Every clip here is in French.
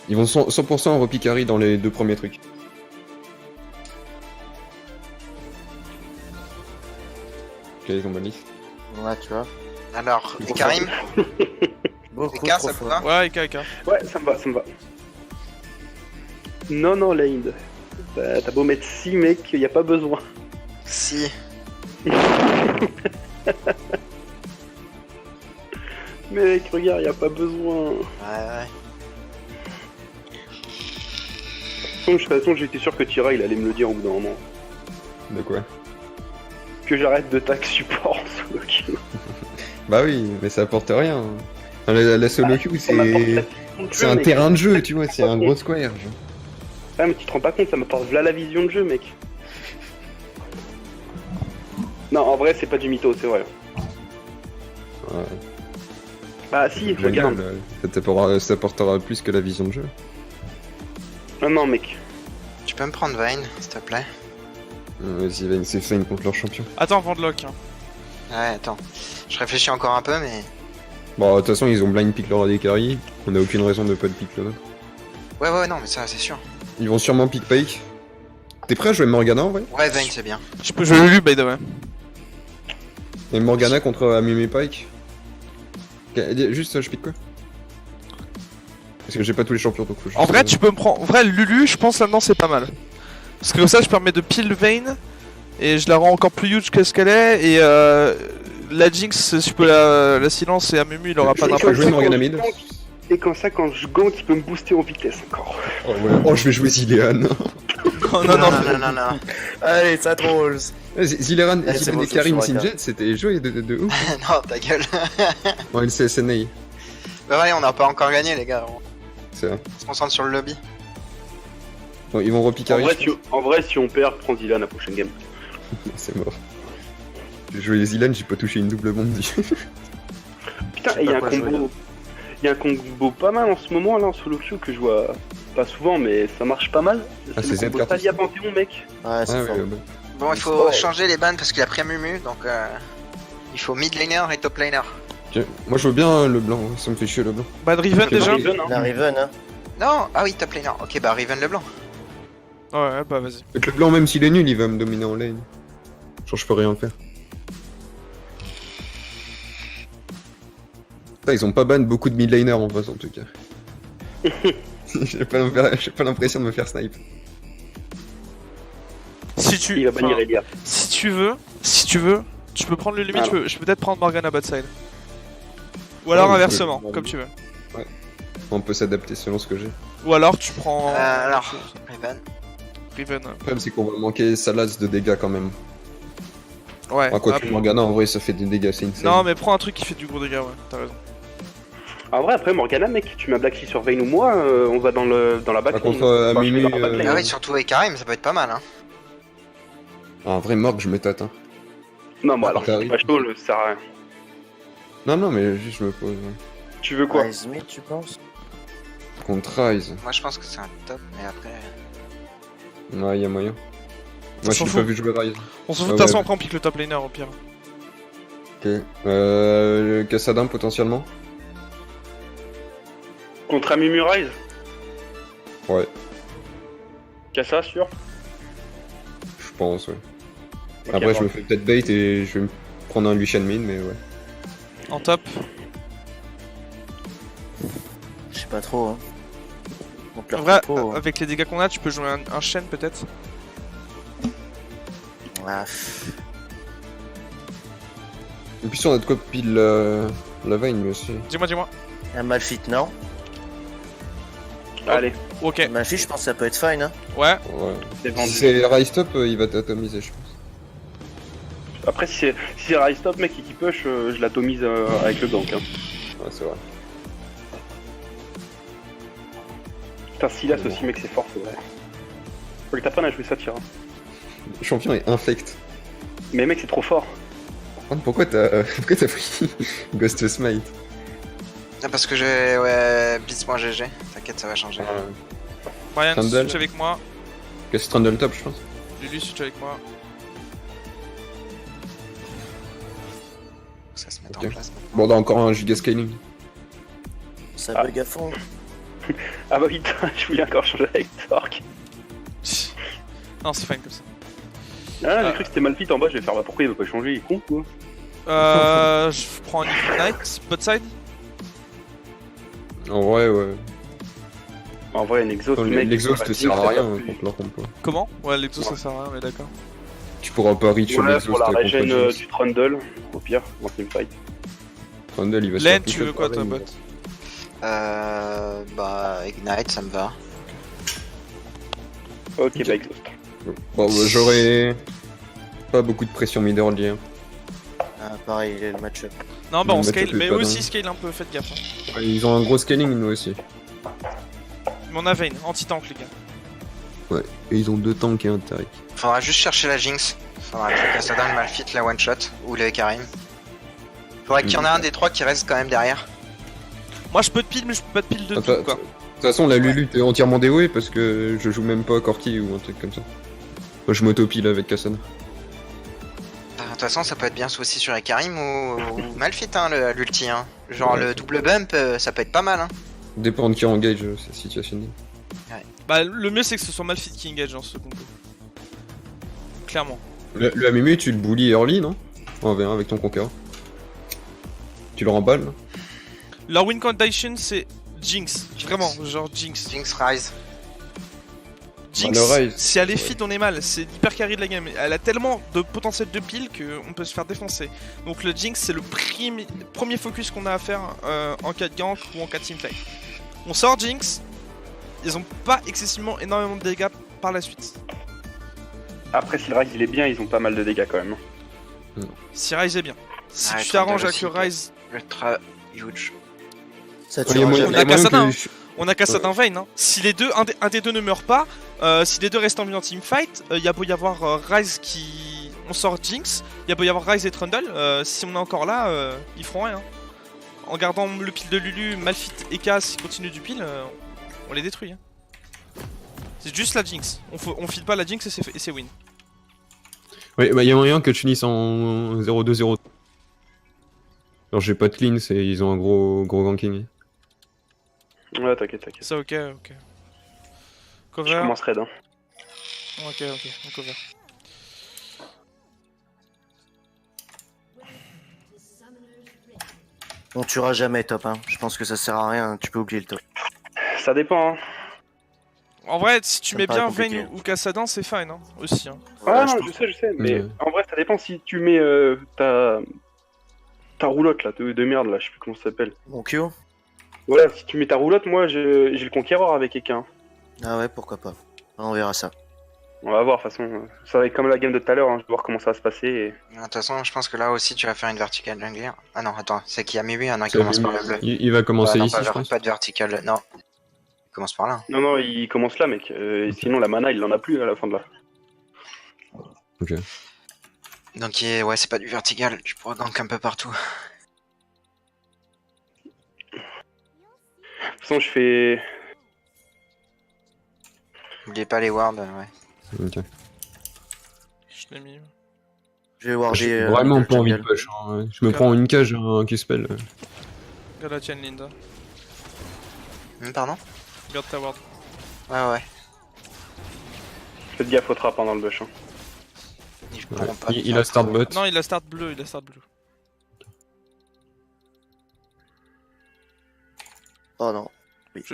Ils vont 100% en repicari dans les 2 premiers trucs. Ok, ils ont bonne liste. Ouais, tu vois. Alors, Karim, Beaucoup Eka, trop ça vous fort. va? Ouais, Eka. Ouais, ça me va, ça me va. Non, Lane. T'as beau mettre 6 mec, y a pas besoin. Si. Mec, regarde, y a pas besoin. Ouais. De toute façon, j'étais sûr que Tira, il allait me le dire au bout d'un moment. De quoi? Que j'arrête de tag support en solo queue. Bah oui, mais ça apporte rien. Enfin, la solo queue, Ça m'apporte la c'est... vision de C'est jeu, un mec. terrain de jeu, tu vois, c'est un gros square. Genre. Ah, mais tu te rends pas compte, ça m'apporte là la vision de jeu, mec. Non, en vrai, c'est pas du mytho, c'est vrai. Ouais. Bah, si, Ma regarde. gueule, ça apportera plus que la vision de jeu. Non, mec. Tu peux me prendre Vayne, s'il te plaît? Vas-y, Vayne, c'est Fane contre leur champion. Attends, Vandlock. Hein. Ouais, attends. Je réfléchis encore un peu, mais... Bon, de toute façon, ils ont blind pick leur AD carry. On a aucune raison de pas le pick le nôtre. Ouais, non, mais ça, c'est sûr. Ils vont sûrement pick Pike. T'es prêt à jouer Morgana en vrai? Ouais, Vayne, c'est bien. Je peux jouer Lulu, by the way. Et Morgana contre Amimi Pike? Ok, juste, je pique quoi? Parce que j'ai pas tous les champions donc faut juste... En vrai, tu peux me prendre. En vrai, Lulu, je pense là-dedans, c'est pas mal. Parce que comme ça, je permets de pile Vayne. Et je la rends encore plus huge que ce qu'elle est. Et la Jinx, si je peux la silence et Amumu, il aura pas Je peux d'impact. jouer Morgana mid. Et comme ça, quand je gank, il peut me booster en vitesse encore. Oh, ouais. Oh, je vais jouer Zilean. Oh, non. Non. Allez, ça trolls. Zilean Ouais, c'est et bon, Karim je suis Sinjet, c'était joué de ouf. Non, ta gueule. Bon, le CSNA, Bah ouais, on n'a pas encore gagné, les gars. c'est vrai. On se concentre sur le lobby. Bon, ils vont En repicari. vrai, si on perd, prends Zilan la prochaine game. C'est mort. J'ai joué Zilean, j'ai pas touché une double bombe. Putain, sais et pas y a un quoi jouer, combo. Il y a un combo pas mal en ce moment là en solo queue que je vois pas souvent, mais ça marche pas mal. Ah, c'est le combo Zed Talia Panthéon, mec. Ouais, c'est Ah, fort. ouais, ouais. Bon, il faut Ouais. changer les bans parce qu'il a pris un Mumu, donc il faut mid laner et top laner. Ok. Moi je veux bien le blanc, ça me fait chier le blanc. Bad Riven Ok, déjà? Riven, hein. La Riven, hein. Non, ah oui, top laner. Ok, bah Riven le blanc. Ouais, bah vas-y. Avec le blanc, même s'il est nul, il va me dominer en lane. Genre je peux rien faire. Putain, ils ont pas ban beaucoup de mid laners en face en tout cas. J'ai pas l'impression de me faire snipe. Si tu. Il va bannir enfin, Elia. si tu veux, tu peux prendre le limite, Alors. je peux peut-être prendre Morgana bot side. Ou alors Ouais, inversement, ouais. comme tu veux. On peut s'adapter selon ce que j'ai. Ou alors tu prends. Alors, Riven. Riven. Le problème c'est qu'on va manquer Salas de dégâts quand même. Ouais. Ah, quoi ah, que Morgana en vrai ça fait des dégâts, c'est insane. non, mais prends un truc qui fait du gros dégât, ouais, t'as raison. En vrai, après Morgana, mec, tu mets Black Sea sur Vayne ou moi, on va dans la back. Par contre, Bah, je vais Amimi, dans la back lane. Ah oui, surtout avec Karim, ça peut être pas mal, hein. En vrai Morg je me tâte hein. Non, moi alors, T'arrives. pas chaud, ça sert à rien. Non mais juste je me pose. Tu veux quoi? Rise mid, tu penses? Contre Rise. Moi je pense que c'est un top, mais après. Ouais, y'a moyen. Moi, s'en je fout. pas vu jouer Rise. On s'en fout, Ah de toute façon, ouais. après on pique le top laner au pire. Ok. Le Cassadin potentiellement. Contre Amumu Rise? Ouais, Kassa, sûr? je pense, ouais. Ok, Après, bon. je me fais peut-être bait et je vais me prendre un Lucian Min, mais ouais. En top. Je sais pas trop, hein. On En perd vrai, trop, hein. avec les dégâts qu'on a, tu peux jouer un Shen peut-être. Ah, Et puis, si on a de quoi pile la Vayne, mais aussi. Dis-moi. un Malphite, non? Allez, Ok, Un Malphite, je pense que ça peut être fine, hein. ouais. Ouais. c'est vendu. Si c'est Rise Top, il va t'atomiser, je pense. Après, si c'est Rise Top, mec, et qui push, je l'atomise avec le gank. Hein. Ouais, c'est vrai. Putain, Silas Bon. aussi, mec, c'est fort, c'est vrai. Faut que t'apprennes à jouer ça, Tira. Le champion est infect. Mais mec, c'est trop fort. Pourquoi t'as pris Ghost Smite? Ah, parce que j'ai. Ouais, Blitz.gg. T'inquiète, ça va changer. Brian, Trundle. switch avec moi. Ghost Trundle Top, je pense. Lulu, switch avec moi. Ça se met Ok. en place. Bon, on a encore un giga scaling. Ça Ah. bug à fond. Ah bah putain, je voulais encore changer avec Torque. Non, c'est fine comme ça. Ah, j'ai cru que c'était Malphite en bas, je vais faire bah pourquoi il veut pas changer, il est con quoi. Je prends un Ignite, bot side. En vrai, ouais. En vrai, un exhaust, Attends, mec. L'exhaust c'est sert à pas rien plus. contre leur compo. Comment? Ouais, l'exo ça Ouais. sert à rien, mais d'accord. Tu pourras pas reach sur Voilà, l'exhaust pour la contre régène Jinx. du Trundle, au pire, dans Teamfight. Trundle, il va se Len, faire tu tout veux quoi toi, pareil, bot? Bah, Ignite, ça me va. Ok, bah exhaust. Bon, bah, j'aurais pas beaucoup de pression mid early. Hein. Ah, pareil, il est le match-up. Non, bah on Le match-up scale, est mais pas eux aussi dingue. scale un peu, faites gaffe. Hein. Ouais, ils ont un gros scaling, nous aussi. Mais on a Vayne, anti-tank les gars. Ouais, et ils ont 2 tanks et un Taric. Faudra juste chercher la Jinx. Faudra que le Kassadin, le Malphite, la one shot ou le Karim. Faudrait qu'il y en ait un des trois qui reste quand même derrière. Moi je peux te pile, mais je peux pas te pile de Attends, tout quoi. De toute façon, la Lulu, t'es entièrement dévoué parce que je joue même pas Corki ou un truc comme ça. Moi, je m'autopile avec Kassan. De toute façon, ça peut être bien aussi sur les Karim ou Malphite, hein, l'ulti. Hein. Genre Ouais. le double bump, ça peut être pas mal. Hein. Dépend de qui engage cette situation. Bah le mieux c'est que ce soit Malphite qui engage dans ce combo. Clairement. Le AMM, tu le bully early, non? En V1 avec ton conquérant. Tu le remballes, non? Leur win condition c'est Jinx, vraiment, genre Jinx. Jinx Rise. Jinx, le Rise, si elle est ouais. fit, on est mal, c'est l'hyper carry de la game. Elle a tellement de potentiel de pile qu'on peut se faire défoncer. Donc le Jinx c'est le premier focus qu'on a à faire en cas de gank ou en cas de teamfight. On sort Jinx, ils ont pas excessivement énormément de dégâts par la suite. Après, si le Rise il est bien, ils ont pas mal de dégâts quand même. Si Rise est bien. Si Ouais, tu t'arranges Trundle avec le aussi, Rise, Ultra huge. Ça Il y a tuera moyen, jamais. on a Kassadin, que on a Kassadin Vayne. Hein. Si les deux, un des deux ne meurt pas, si les deux restent en vie en teamfight, il y a beau y avoir Rise qui... On sort Jinx, il y a beau y avoir Rise et Trundle, si on est encore là, ils feront rien. En gardant le pile de Lulu, Malphite et K, s'ils continuent du pile, on les détruit. Hein. C'est juste la Jinx. On file pas la Jinx et c'est win. Ouais, bah, y a moyen que tu finisses en 0-2-0. Alors, j'ai pas de clean, ils ont un gros ganking. Ouais, t'inquiète, t'inquiète. Ça ok. Je Cover. commence raid. Hein. Ok, on cover. On tuera jamais top, hein. Je pense que ça sert à rien, tu peux oublier le top. Ça dépend, hein. En vrai, si tu Ça mets me paraît bien compliqué. Vayne ou Kassadin, c'est fine, hein, aussi. Hein. Ah je non, pense- je sais, mais Ouais. en vrai, ça dépend si tu mets ta roulotte là, de merde là, je sais plus comment ça s'appelle. Mon Q. Voilà, si tu mets ta roulotte, moi j'ai le conquérant avec quelqu'un. Ah ouais, pourquoi pas. On verra ça. On va voir, de toute façon. Ça va être comme la game de tout à l'heure, hein. Je vais voir comment ça va se passer. Et... De toute façon, je pense que là aussi tu vas faire une verticale jungler. Ah non, attends, c'est qui a mis lui, un qui C'est commence lui, par le bleu. Il va commencer non, ici, pas, je pense. pas de verticale, non. Il commence par là. Non, non, il commence là, mec. Sinon, la mana, il en a plus à la fin de la. Ok. Donc ouais, c'est pas du vertical, tu pourras gank un peu partout. De toute façon, je fais. N'oubliez pas les wards, ouais. Ok. Je l'ai mis. Je vais voir J'ai vraiment pas envie de push. Hein. Je me prends une cage, un Q-spell. Regarde la tienne, Linda. Pardon? Regarde ta ward. Ouais. Faites gaffe au trap pendant le bush. Hein. Ils Ouais. pourront pas Il a start bot. Non, il a start bleu, Oh non.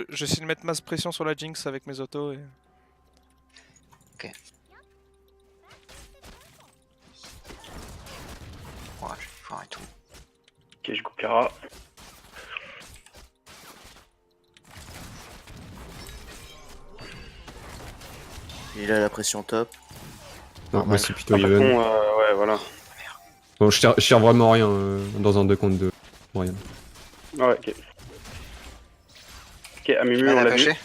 J'essaie de mettre masse pression sur la Jinx avec mes autos et... Ouais, je vais voir et tout. Ok, je go Kara. Il a la pression top. Non, moi c'est plutôt De toute façon, even. ouais, voilà. Bon, je tire vraiment rien dans un 2 contre 2. Rien. Ouais, ok. Ok, Amumu, Elle on a l'a vu. pêché?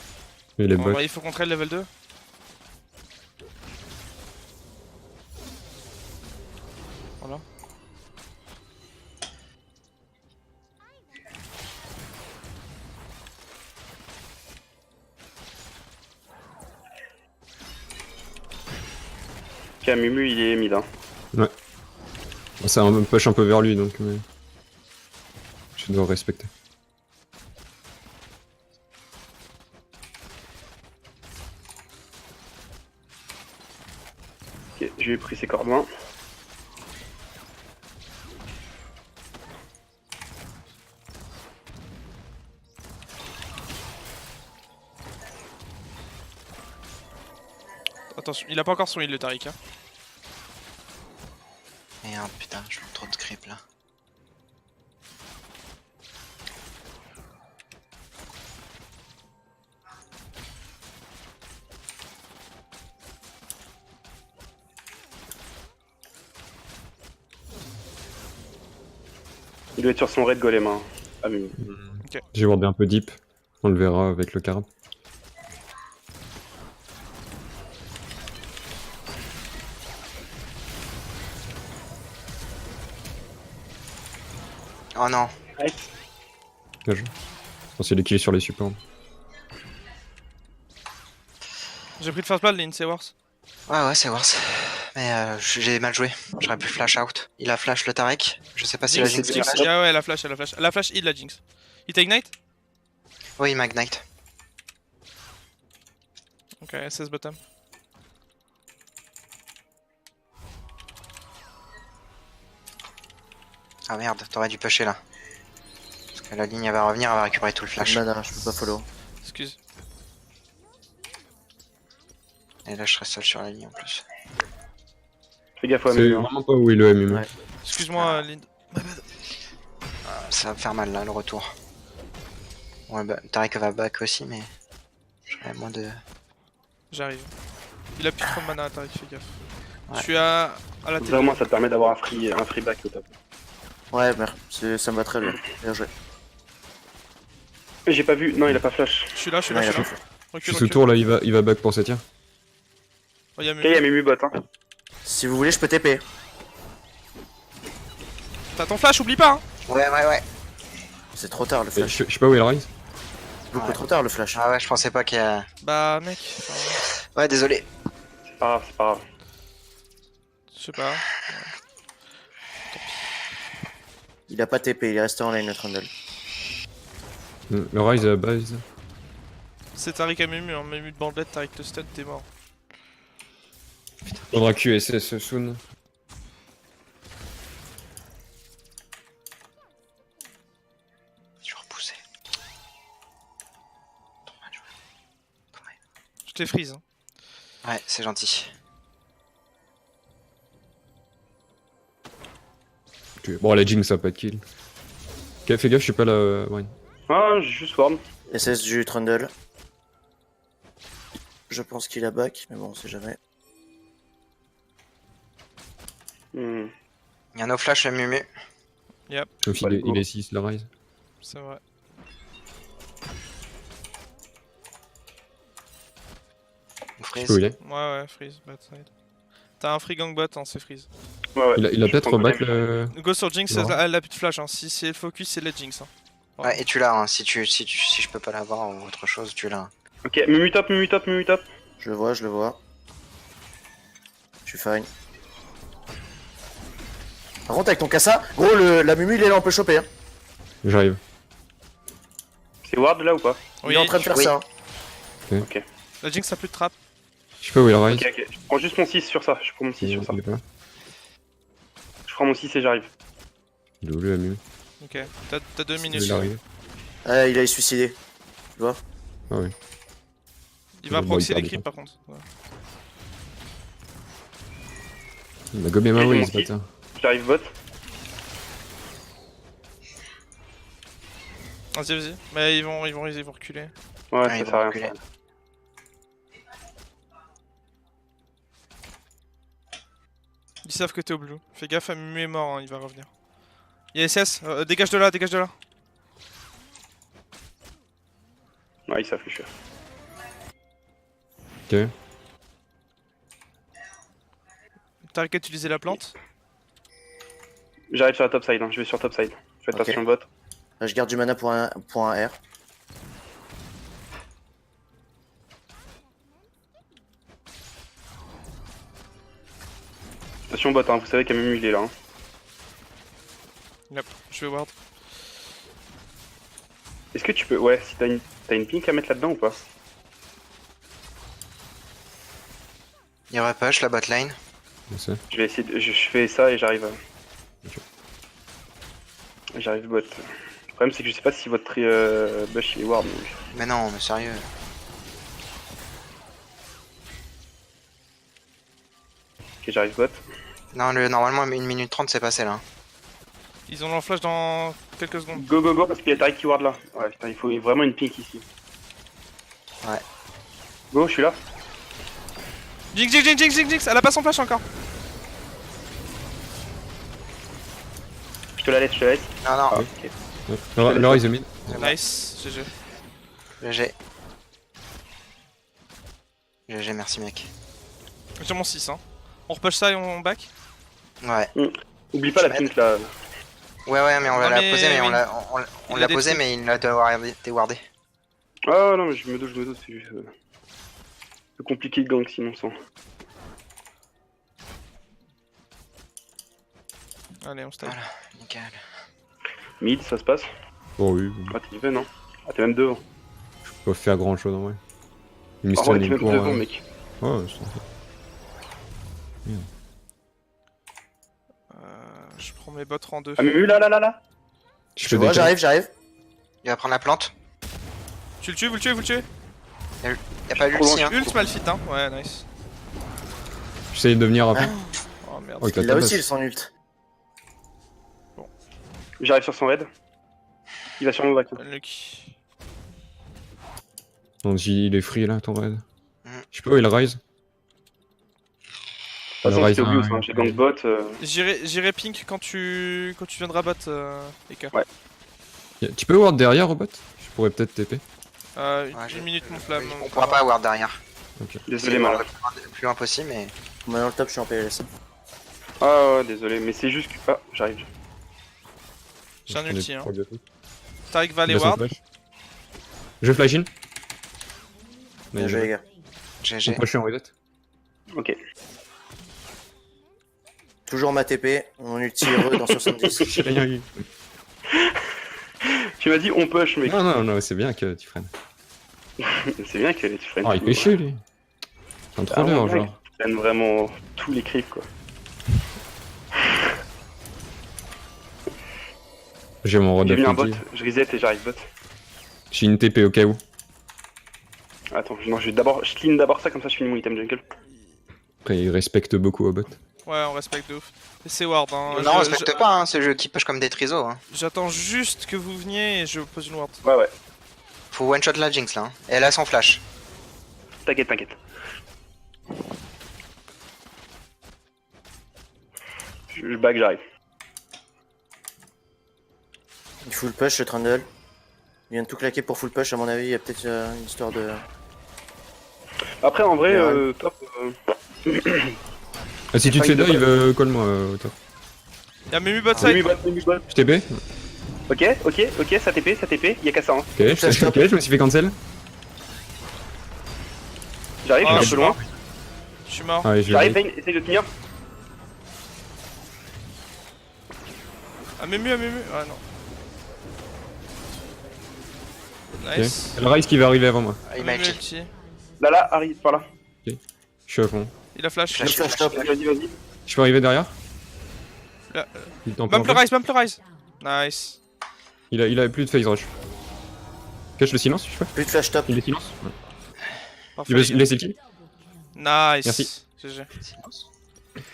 Et les Bon, bots. bah, il faut qu'on trade level 2. Voilà. Ok, Amumu, il est mid. Hein. C'est un push un peu vers lui donc. Je dois respecter. Ok, je lui ai pris ses cordons. Attention, il a pas encore son heal le Tariq. Hein. Merde, putain, je fais trop de creep là. Il doit être sur son raid golem. Hein. Ah, mais... J'ai wardé un peu deep. On le verra avec le carab. Oh non. Bien joué. Je pense qu'il est kill sur les supports. J'ai pris le first blood, Lynn, c'est worse. Ouais, c'est worse. Mais j'ai mal joué. J'aurais pu flash out. Il a flash le Tarek. Je sais pas si la Jinx Jinx, est ah ouais, la flash, elle a flash. La flash heal la Jinx. Il t'a ignite? Oui, Magnite. Ok, SS bottom. Ah merde, t'aurais dû pusher là. Parce que la ligne elle va revenir, elle va récupérer tout le flash. Mana, je peux pas follow. Excuse. Et là je serai seul sur la ligne en plus. Fais gaffe, ouais, C'est mais vraiment pas où est le MME. Ouais. Excuse-moi, Lynn. Ça va me faire mal là le retour. Ouais, bah, Tarek va back aussi, mais. J'aurais moins de. J'arrive. Il a plus trop de mana, Tariq, fais gaffe. Ouais. Je suis à la télé. vraiment, ça te permet d'avoir un free back au top. Ouais, merde, ça me va très bien. Bien joué. J'ai pas vu, non, il a pas flash. Je suis là, je suis Non, là, il je a suis là. pas Je Recule, suis sous recule. tour là, il va back pour cette tiers. Oh, y'a Ok, il y a Mumu. Mumu bot. Hein. Si vous voulez, je peux TP. T'as ton flash, oublie pas hein. Ouais. C'est trop tard le Je flash. sais pas où il rise. Beaucoup Ouais. trop tard le flash. Ah ouais, je pensais pas qu'il y a. Bah, mec. Ouais, désolé. C'est pas grave, c'est pas grave. Je sais pas. Il a pas TP, il est resté en lane le Trundle. Le rise à la base. C'est Tariq à Mumu, hein. Mumu de bandette, Tariq te stun, t'es mort. Faudra QSS soon. Je vais repousser. Je t'ai freeze. Hein. Ouais, c'est gentil. Ok. Bon, la Jinx ça va pas de kill. Ok, fais gaffe, je suis pas là. Ouais. Ah, j'ai juste ward. SS du Trundle. Je pense qu'il a back, mais bon, on sait jamais. Hmm. Il y a no flash à Mumu. Sauf Bah, il est 6 la rise. C'est vrai. On Je freeze. sais pas où il est. Ouais, freeze, bad side. T'as un free gang bot, hein, c'est freeze. Ouais. Il a Je peut-être prends back golem. le. Go sur Jinx, Non. elle a plus de flash. Hein. Si c'est le focus, c'est la Jinx. Hein. Ouais, et tu l'as, hein. Si je peux pas l'avoir ou autre chose, tu l'as. Ok, Mumu top, Mumu top, Mumu top. Je le vois, je le vois. Je suis fine. Par contre, avec ton Kassa, gros, la Mumu, il est là, on peut choper. Hein. J'arrive. C'est ward là ou pas? Il est en train de faire oui. ça. Hein. La Jinx a plus de trap. Je sais pas où il rise. Ok, je prends juste mon 6 sur ça. Je prends mon 6 sur ça. Il est pas là. Je prends mon 6 et j'arrive. Il est où le MME? Ok, t'as 2 Il minutes. est arrivé. Ah, il a suicidé. Tu vois? Ah ouais. Il va Bon, proxy il les perd creeps du par contre. Ouais. Il a gobé ma Ok, way, mon ce kill. bâtard. J'arrive bot. Vas-y. Mais ils vont reculer. Ouais, Ouais, ça ils sert vont à rien. reculer. ça. Ils savent que t'es au blue. Fais gaffe, Mumu est mort, hein, il va revenir. Il y a SS, dégage de là, dégage de là. Ouais, ils savent que je suis. Ok. T'as qu'à utiliser la plante. J'arrive sur la top side, hein. Je vais sur top side. Fais Ok. attention bot. Là, je garde du mana pour un R. Attention bot, hein. Vous savez qu'à Mumu il est là. Hein. Yep, je vais ward. Est-ce que tu peux. Ouais, si t'as une pink à mettre là-dedans ou pas? Il y aurait push la bot lane. Je sais. Je vais essayer je fais ça et j'arrive. Ok. J'arrive bot. Le problème c'est que je sais pas si votre bush il est ward. Donc... Mais non, mais sérieux. Ok, j'arrive bot. Non, normalement 1 minute 30 c'est passé là. Ils ont leur flash dans quelques secondes. Go go go parce qu'il y a Tariq qui ward là. Ouais putain, il faut vraiment une pink ici. Ouais. Go, je suis là. Jinx, elle a pas son flash encore. Je te la laisse, je te la laisse. Non, non, Ah, ok. Le Rise mid. Nice, GG. GG. GG, merci mec. J'ai mon 6 hein. On repush ça et on back. Ouais. Oublie pas la pink là. Ouais, mais on Non, l'a mais posé, mais oui. on Il l'a a des posé, trucs. mais il l'a déwardé. Ah non, mais je me doute, c'est juste. C'est compliqué de gank sinon sans. Allez, on style. Voilà, nickel. Mid, ça se passe. Oh oui, Ah, t'es even, non? Ah, t'es même devant. je peux pas faire grand chose en vrai. Ah, Mister ouais, t'es même court. devant, mec. Ouais, je t'en fais. Je prends mes bots en 2. Ah, mais là. Je Je fais vois, des j'arrive. Il va prendre la plante. Tu le tues, vous le tuez. Y'a pas Trop l'ulti, loin. hein. Ult Malphite hein. Ouais, nice. J'essaye de venir après. Oh merde. Oh, il Il a tape aussi pas. le son ult. J'arrive sur son raid. Il va sûrement back. Unlucky. Donc il est free là, ton raid. Mm. Je sais pas où il rise. De toute façon, Rise c'était obvious, un, hein. J'ai gank bot. J'irai pink quand tu viendras bot, Eka. Ouais. Tu peux ward derrière au bot? Je pourrais peut-être TP. Ouais, Une minute mon flamme. On pourra pas avoir derrière. Désolé, mal. Le plus loin possible, mais. Maintenant le top, je suis en PLS. Ah ouais, désolé, mais c'est juste que. Ah, j'arrive. J'ai un ulti hein. Il Tariq va a aller son ward. flash. Je flash in. Bien joué, les gars. On GG. prochain en reset. Ok. Toujours ma TP, mon ulti heureux dans 70. J'ai rien eu. Tu m'as dit on push, mec. Non, c'est bien que tu freines. C'est bien que tu freines. Ah, il fait chier lui. C'est un troller mon mec, genre. tu freines vraiment tous les creeps, quoi. J'ai mon rod J'ai vu un bot, d'apprenti. je reset et j'arrive bot. J'ai une TP au cas où. Attends, non, je clean d'abord ça, comme ça je finis mon item jungle. Après, il respecte beaucoup au bot. Ouais, on respecte de ouf. Et c'est ward hein. Non, on respecte pas, hein, ce jeu qui push comme des trisos. Hein. J'attends juste que vous veniez et je pose une ward. Ouais. Faut one shot la Jinx là. Hein. Et elle a son flash. T'inquiète. Je back, j'arrive. Il full push, le Trundle. Il vient de tout claquer pour full push, à mon avis. Il y a peut-être une histoire de. Après, en vrai, Ouais. top. Ah, si tu te fais dive, colle-moi auteur. Y'a Memu bot Mimi side. bot. Je TP. Ok, ça TP, y'a qu'à ça. Hein. Ok, je me suis fait cancel. J'arrive, Ah, je je suis suis un peu loin. mort. Je suis mort. Ah, ouais, je J'arrive, vais. Vayne, essaye de tenir. Ah, Memu. Ouais, non. Nice. Le Rise qui va arriver avant moi. Ah, il m'a Memu ulti. ulti. Là, arrive par là. Je suis à fond. Il a flash. Flash. Le flash top. Vas-y. Je peux arriver derrière. Là, Il t'en Bump peut le rise. Nice. Il a plus de phase rush. Cache le silence, je fais. Plus de flash top. Il est silence. Ouais. Parfait. Il veut laisser le kill. Nice. Merci. GG.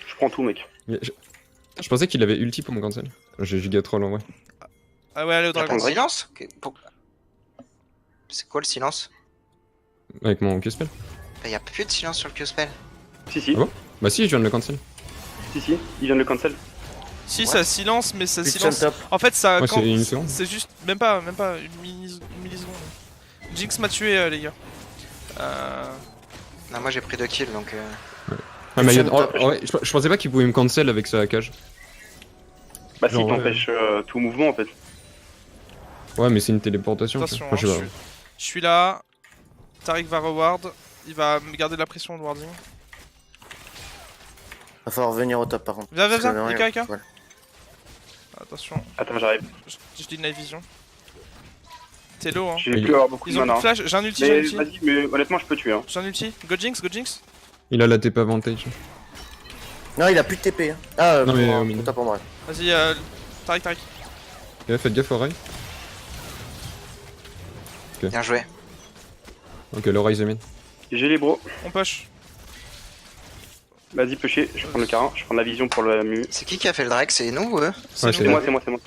Je prends tout, mec. Je pensais qu'il avait ulti pour mon cancel. J'ai giga troll en vrai. Ah ouais, allez au T'as dragon. pas de silence? C'est quoi le silence? Avec mon Q-spell. Bah, y'a plus de silence sur le Q-spell. Si. Ah bon Bah si, je viens de le cancel. Si, il vient de le cancel. Si, ça silence, mais ça Plus de silence. top. En fait, ça. Ouais, quand- c'est une seconde. C'est juste. Même pas une milliseconde. Jinx m'a tué, les gars. Non, moi j'ai pris 2 kills donc. Ah, mais Plus de oh, top. ouais, je pensais pas qu'il pouvait me cancel avec sa cage. Bah, si, Genre, t'empêches tout mouvement en fait. Ouais, mais c'est une téléportation. Attention, tu vois. Enfin, hein, je suis là. Tariq va reward. Il va me garder la pression de warding. Va falloir revenir au top par contre. Viens, Parce que Eka, rien. Eka. Voilà. Attention, Attends, j'arrive. je dis night vision. T'es low, hein. Je vais Il- plus avoir beaucoup de Ils ont mana. plus de flash. J'ai un ulti, Mais vas-y, mais honnêtement, je peux tuer. Hein. J'ai un ulti. Go Jinx. Il a la TP avantage. Non, il a plus de TP. Hein. Ah, Non, mais, on tape en vrai. Vas-y, Tariq. Et faites gaffe au rail. Bien joué. Ok, le rail mid. J'ai les bros. On push. Vas-y, pusher. Je prends le carin. Je prends la vision pour le mu. C'est qui a fait le Drake? C'est nous ou eux? Ouais, C'est c'est moi, c'est moi, c'est moi.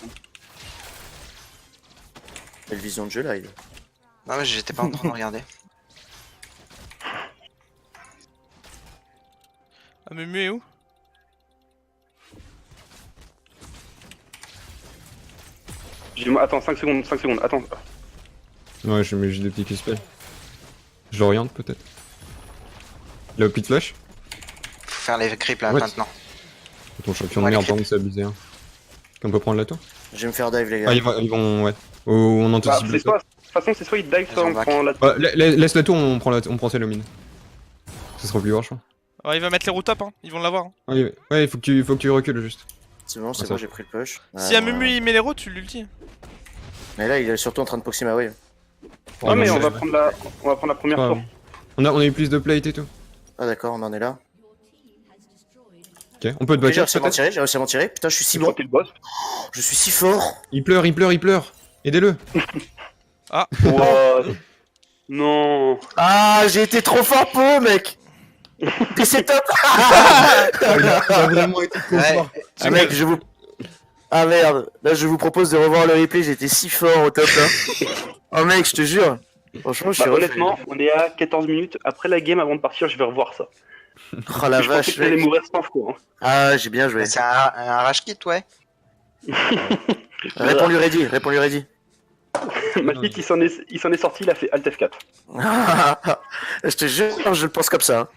Quelle vision de jeu là, il Non, mais j'étais pas en train de regarder. Ah, Mumu est où? Attends, 5 secondes, attends. Ouais, j'ai des petits Q-spells. Je l'oriente peut-être. Il a plus de flash. Faut faire les creeps là Ouais. maintenant. Ton champion de Ouais, merde, les par contre, c'est abusé. Hein. On peut prendre la tour. Je vais me faire dive, les gars. Ah, ils vont, ouais. Ou on Bah, anticipe c'est la tour. soit, de toute façon, c'est soit il dive, soit Ils on ont prend la. Bah, laisse la tour, on prend celle au mine. Ce sera plus fort, je crois. Ouais, il va mettre les routes top, hein. Ils vont l'avoir. Hein. Ouais, faut que tu recules juste. C'est bon, c'est Ah, ça. bon, j'ai pris le push. Si à Mumu il met les routes, tu l'ulti. Mais là, il est surtout en train de proxy ma wave. Ah, mais non, on va prendre la première Ouais. tour. On a eu plus de plate et tout. Ah, d'accord, on en est là. Ok, on peut te Ok, j'ai backer réussi à m'en peut-être. tirer, j'ai réussi à m'en tirer. Putain, je suis si C'est bon. toi qui es le boss. Je suis si fort. Il pleure. Aidez-le. Wow. Non. Ah, j'ai été trop fort pour eux, mec. Et c'est top. Il a vraiment été trop Ouais. fort. Ah, mec, je vous. Ah merde, là je vous propose de revoir le replay, j'étais si fort au top là. Oh mec, je te jure. Franchement, je suis Bah, refait. honnêtement, on est à 14 minutes. Après la game, avant de partir, je vais revoir ça. Oh la Je pensais vache, que j'allais mec. mourir 100 fois. Ah, j'ai bien joué. C'est un rage kit, ouais. Réponds-lui ready, réponds-lui ready. Magic, il s'en est sorti, il a fait Alt F4. Je te jure, je le pense comme ça.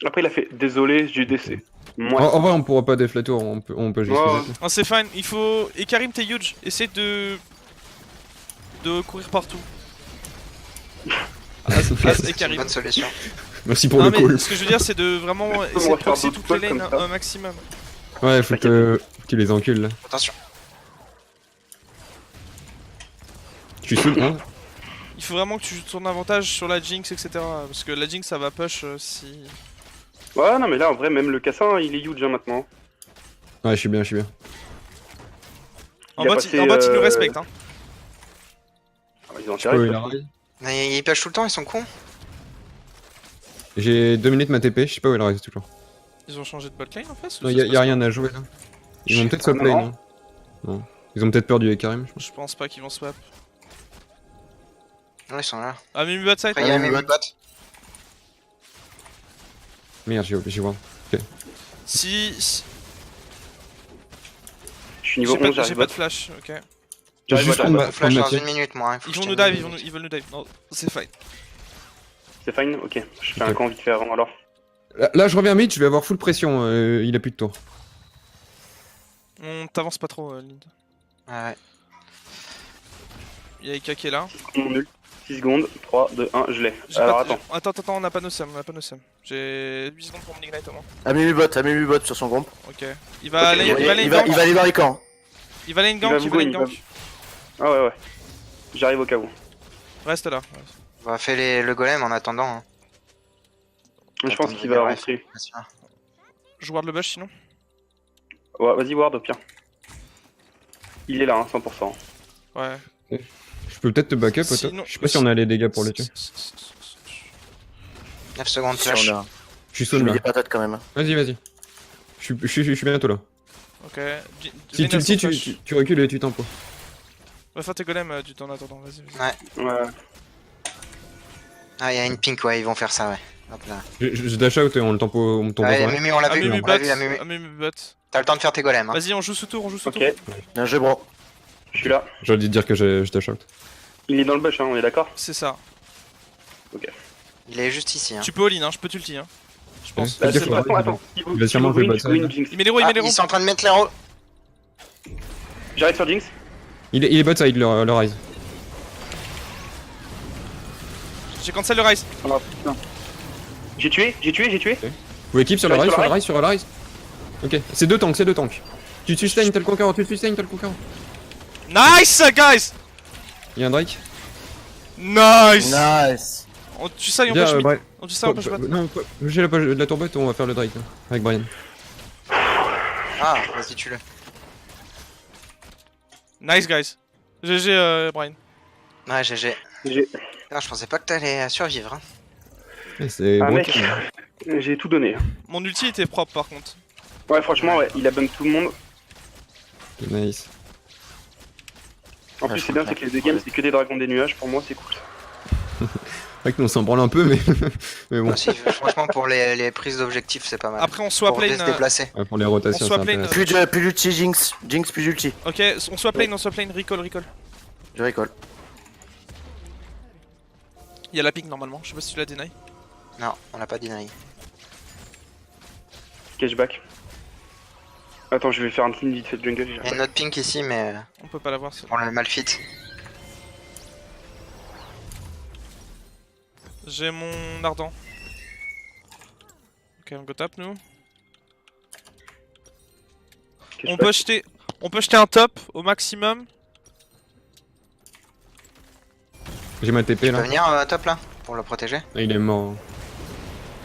Après, il a fait Désolé, j'ai DC. Moi, En vrai, on pourra pas def la tour, on peut juste. Ouais. reset. Non, c'est fine. Il faut. Et Karim, t'es huge. Essaye de courir partout. As et C'est une Karim. bonne solution. Merci pour Non, le mais call. ce que je veux dire, c'est de vraiment essayer de faire proxy d'autres toutes les calls lanes comme ça. un maximum. Ouais, faut que tu les encules là. Attention. Tu sautes, hein. Il faut vraiment que tu joues ton avantage sur la Jinx, etc. Parce que la Jinx, ça va push si. Ouais, non, mais là, en vrai, même le cassin, il est huge hein, maintenant. Ouais, je suis bien. En Il a bot, passé, il nous respecte. Hein. Ah, ils ont Je peux, tiré. il a rail. Mais ils push tout le temps, ils sont cons. J'ai 2 minutes ma TP, je sais pas où elle reste toujours. Ils ont changé de botlane en fait. Non, y'a rien à jouer là. Ils vont peut-être swap lane. Hein. Non. Ils ont peut-être peur du Karim, je pense. Je pense pas qu'ils vont swap. Non, ils sont là. Ah, Mumu bot side. Après, il y a mais mes bots. Merde, j'ai voir. Si. Je suis niveau 11, J'ai j'arrive pas bot. de flash, ok. J'arrive Juste bot, prendre j'arrive ma- Flash dans Mathieu. une minute, moi. Hein. Faut Ils que vont je nous tienne dive, une minute. ils veulent nous dive. Non, c'est fine. C'est fine, ok. Je fais Ok. un camp vite fait avant alors. Là, je reviens mid, je vais avoir full pression. Il a plus de tour. On t'avance pas trop, Lind. Ouais. Y'a Ika qui est là. Mon nul. 6 secondes, 3, 2, 1, je l'ai. J'ai Alors pas- attends. Attends, on a pas nos sems, J'ai 8 secondes pour mon ignite au moins. Amemu bot sur son groupe. Ok. Il va aller, Ok, il va aller Il une va gank. aller dans les camps. Il va aller une Il va gank, vous il va aller go, une il va gank. Ah ouais, ouais. J'arrive au cas où. Reste là. On va faire le golem en attendant. Hein. Je pense Attends, qu'il va ouais. rentrer. Bien sûr. Je ward le bush sinon. Ouais, vas-y, ward au pire. Il est là, hein, 100%. Ouais. Je peux peut-être te backup, Otto. Sinon- Je sais pas si on a les dégâts pour le tuer. 9 secondes Si flash. on a. Je suis Je saune mets là. des patates quand même. Hein. Vas-y. Je suis bientôt là. Ok. Si tu recules et tu tempo. Va faire tes golems du temps en attendant, vas-y. Ouais. Ah, il y a une pink, ouais, ils vont faire ça, ouais. Hop là. Je dash out et on le tempo, on tombe Ouais, en vrai. Mumu, on l'a vu. Amemu On l'a vu, bot. Amemu. Amemu bot. T'as le temps de faire tes golems. Hein. Vas-y, on joue sous tour, Ok, Bien joué, bro. je suis là. J'aurais dû te dire que je dash out. Il est dans le bush, hein, on est d'accord? C'est ça. Il est juste ici. Hein. Tu peux all-in, hein, je peux tulti. Hein. Je pense. Fais gaffe, Attends. Il va sûrement jouer bot side. Jinx. Il met les roues, il met les roues. Ils sont en train de mettre les roues. J'arrive sur Jinx. Il est bot side, le rise. J'ai cancel le rise. Oh putain. J'ai tué. Vous pouvez keep sur le Sur rise, sur le rise. Ok, c'est deux tanks. Tu sustain, t'as le conquérant, Nice, guys. Il y a un Drake. Nice. Nice. On tue ça et on Viens, push mid. Brian. On tue ça, on push bot. Non, j'ai la tour bot, on va faire le Drake hein, avec Brian. Ah, vas-y, tue-le. Nice, guys. GG, Brian. Ouais, GG. J'ai Ah, je pensais pas que t'allais survivre. Hein. C'est Ah, broken. mec. J'ai tout donné. Mon ulti était propre par contre. Ouais, franchement, ouais, il a bump tout le monde. Nice. En Ouais, plus, je c'est bien, comprends. c'est que les deux games, c'est que des dragons des nuages. Pour moi, c'est cool. C'est vrai que nous on s'en branle un peu, mais, mais bon. Moi aussi, franchement, pour les prises d'objectifs, c'est pas mal. Après, on swap Pour lane. se déplacer. Ouais, pour les rotations, On swap c'est lane. intéressant. Plus d'ulti Jinx. Jinx plus d'ulti. Ok, on swap lane, recall. Je récolte. Il y a la ping normalement, je sais pas si tu l'as deny. Non, on l'a pas deny. Cashback. Attends, je vais faire un clean vite fait de jungle. Il y a une autre pink ici, mais On peut pas l'avoir. on l'a mal fit. J'ai mon ardent. Ok, on go tap nous. On peut jeter un top au maximum. J'ai ma TP Tu peux là. venir top là pour le protéger. Ah, il est mort.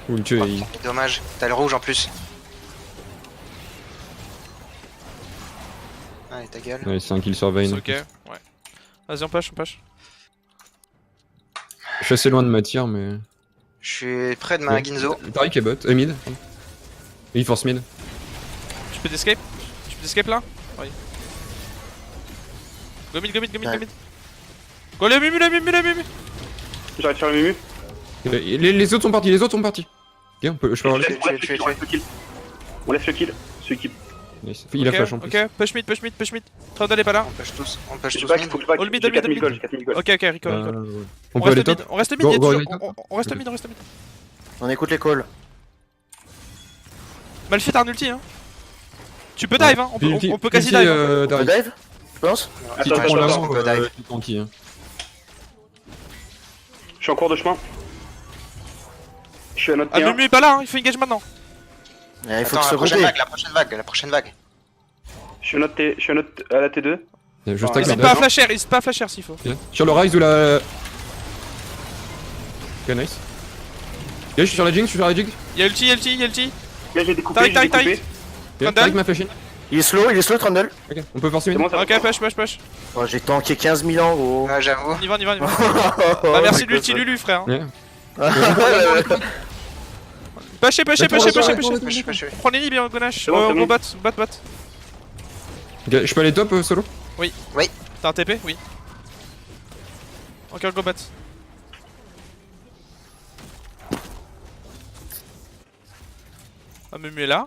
Ou le tuer, Oh, il... dommage, t'as le rouge en plus. Allez, ta gueule. Ouais, c'est un kill sur C'est Vayne. ok, ouais. Vas-y, on push. Je suis assez loin de ma tire, mais. Je suis près de ma Ouais. Ginzo. Pareil qu'il bot, mid. Et il force mid. Tu peux d'escape là? Oui. Go mid. Ouais. Go le mumu. J'arrête de faire le mumu. Les autres sont partis. Ok, je peux avoir le Tu- On laisse le kill. On laisse le kill. Celui qui. Nice. Il a flash en plus. Ok, push mid. Trundle est pas là. On push tous Faut mid. que je back. All mid, J'ai all mid, 4000 all gold. mid. 4000 gold. Ok, recall. Ouais. On peut aller top. On reste mid, Go, il y a go, toujours- go, on reste Ok. mid. On écoute les calls. Malphite a un ulti, hein. Tu peux dive, hein. On peut quasi dive. On peut Dive. dive Je pense. Si tu Attends, prends attends, l'avant, on peut dive. t'es tranquille. Hein. Je suis en cours de chemin. Je suis à notre Ah, T1. Mumu est pas là, hein. Il faut engage maintenant. Il faut Attends, se la prochaine regrouper. vague, la prochaine vague. Je suis à la T2. Je Ah, stack N'hésite la pas à dash. flasher, s'il faut. Ok. Sur le rise ou la. Ok, nice. Ok, je suis sur la Jinx, Il y a ulti. Là, j'ai découpé. Tarik, J'ai tarik, découpé. Ok, Tarik m'a flash in. Il est slow, Trundle. Ok, on peut forcer C'est mid. bon, ça Ok, push. Oh, j'ai tanké 15 000 ans, gros. Ouais, j'avoue. On y va. Bah, merci de l'ulti, Lulu, frère. Ouais. Pusher. Push. Prends les libres, Gonache. C'est bon, c'est Go bon. bot. Ok, je peux aller top solo. T'as un TP? Oui. Ok, go bot. Ah, Mumu est là.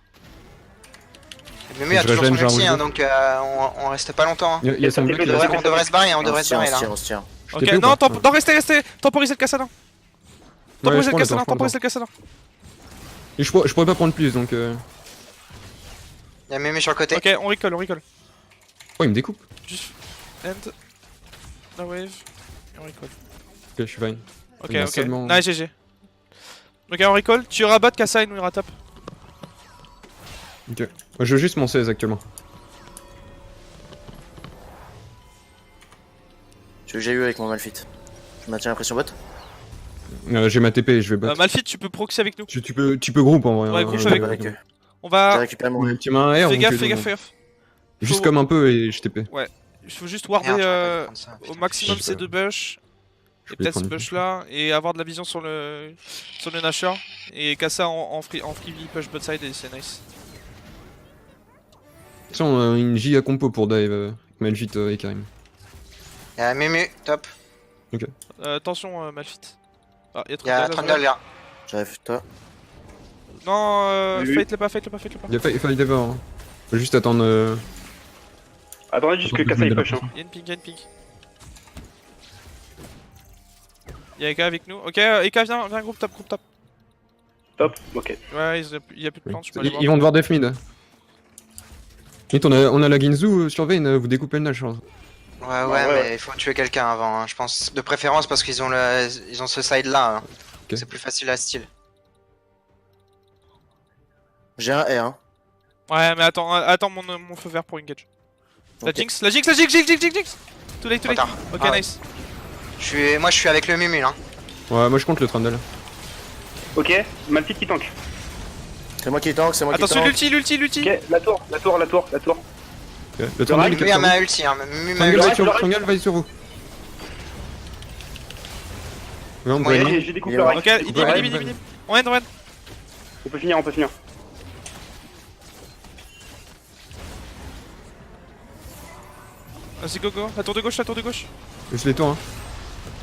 Mumu a Je toujours son régène, j'ai ulti, un hein, donc on reste pas longtemps. Hein. Il y a son On bloc. devrait- il a- On devrait se barrer, on On devrait se se tient, barrer là. on se tient. Je Ok, TP ou non, pas restez. Temporisez le Cassadin. Ouais, Temporisez je le prends le temps. Cassadin. Et je pourrais pas prendre plus donc. Y'a Mumu sur le côté. Ok, on recall. Oh, il me découpe. Juste end la wave et on recall. Ok, je suis fine. Ok, Il a seulement- Nice GG. Ok, on recall. Tu iras bot, Kassa et nous ira top. Ok. Moi, je veux juste mon 16 actuellement. Ce que j'ai eu avec mon Malphite. Je maintiens la pression bot. J'ai ma TP, je vais bot. Malphite, tu peux proxy avec nous. Tu peux groupe en vrai. Ouais, hein, groupe je avec vais avec eux. On J'ai va. récupéré mon. Ouais, tu m'as un R. Fais donc, gaffe. Juste Faut- comme un peu et je TP. Il faut juste warder Merde, j'aurais pas dû prendre ça, au putain. maximum Je ces sais deux bush. Je Et vais peut-être ce prendre- push là. Et avoir de la vision sur le Nasher. Et Kassa en free push bot side et c'est nice. De toute façon, on a une giga compo pour dive. Malphite et Karim. Y'a Mumu, top. Attention, Malphite. Ah, y'a Y'a Trundle. Trundle là. J'arrive, toi. Non, Oui. fight-le pas. Il faut aller d'abord. Hein. Faut juste attendre. Attendez juste que Attends, Kassa il je vais push. Hein. Y'a une ping. Y'a Eka avec nous. Ok, Eka viens groupe top. Top, ok. Ouais, il y a plus de plantes, je peux aller voir. Ils vont devoir def mid. Vite, on a la Ginzu sur Vayne, vous découpez le Nash. Hein. Ouais, ouais. mais il faut tuer quelqu'un avant, hein, je pense. De préférence parce qu'ils ont ce side là. Hein. Ok. C'est plus facile à style. J'ai un R. Hein. Ouais, mais attends mon feu vert pour engage. La Ok. Jinx. Too late. Trop tard. Ok, Ah ouais. nice. Moi je suis avec le Mumu là. Ouais, moi je compte le Trundle. Ok, Malphite qui tank. C'est moi qui tank, c'est moi qui Attention, tank. l'ulti. Ok, la tour. Ok, le Rag, Triangle Mumu a ma ulti, hein. Mumu ma Triangle ulti. va sur vous, Rag. Triangle va sur vous. Ouais, on peut Ouais, aller. J'ai des coupes Il le est Rag. Ok, Ouais, il ouais. dit. On end. On peut finir. Vas-y, go. La tour de gauche. Je les tours, hein.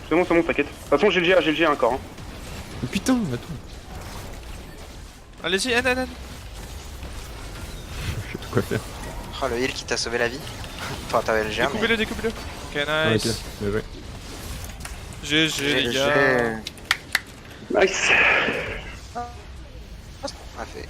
C'est bon, t'inquiète. De toute façon, j'ai le GA encore. Hein. Oh, putain, attends. Allez-y, end. Je sais pas quoi faire. Oh, le heal qui t'a sauvé la vie. Enfin, t'avais le GA, mais... Découpez-le. Ok, Ouais, ok, nice. bien joué. GG, les GG. gars. Nice. Ah, fait.